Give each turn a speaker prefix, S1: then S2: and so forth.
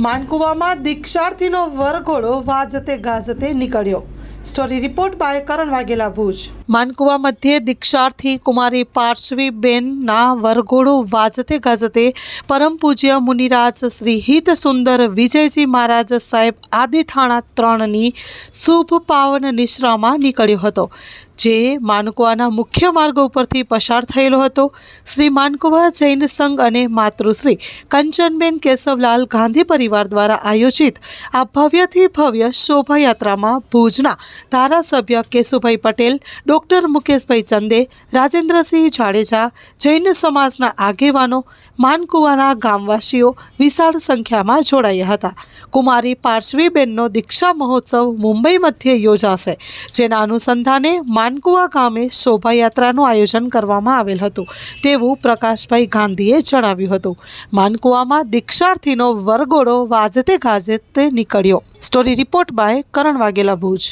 S1: માનકુવામાં દીક્ષાર્થીનો વરઘોડો વાજતે ગાજતે નીકળ્યો। Story report by Karan Vaghela, Bhuj. Mankuva મધ્યે દીક્ષાર્થી કુમારી પાર્શ્વીબેનના વરઘોડો વાજતે ગાજતે પરમ પૂજ્ય મુનિરાજ શ્રી હિત સુંદર વિજયજી મહારાજ સાહેબ આદિથાણા 3ની શુભ પાવન નિશ્રામાં નીકળ્યો હતો, જે માનકુવાના મુખ્ય માર્ગ ઉપરથી પસાર થયેલો હતો। શ્રી માનકુવા જૈન સંઘ અને માતૃશ્રી કંચનબેન કેશવલાલ ગાંધી પરિવાર દ્વારા આયોજિત આ ભવ્યથી ભવ્ય શોભાયાત્રામાં ભુજના ધારાસભ્ય કેશુભાઈ પટેલ, ડૉક્ટર મુકેશભાઈ ચંદે, રાજેન્દ્રસિંહ જાડેજા, જૈન સમાજના આગેવાનો, માનકુવાના ગામવાસીઓ વિશાળ સંખ્યામાં જોડાયા હતા। કુમારી પાર્શ્વીબેનનો દીક્ષા મહોત્સવ મુંબઈ મધ્યે યોજાશે, જેના અનુસંધાને માનકુવા ગામે શોભાયાત્રાનું આયોજન કરવામાં આવેલ હતું તેવું પ્રકાશભાઈ ગાંધીએ જણાવ્યું હતું। માનકુવામાં દીક્ષાર્થીનો વરઘોડો વાજતે ગાજતે નીકળ્યો। Story report by Karan Vaghela, Bhuj.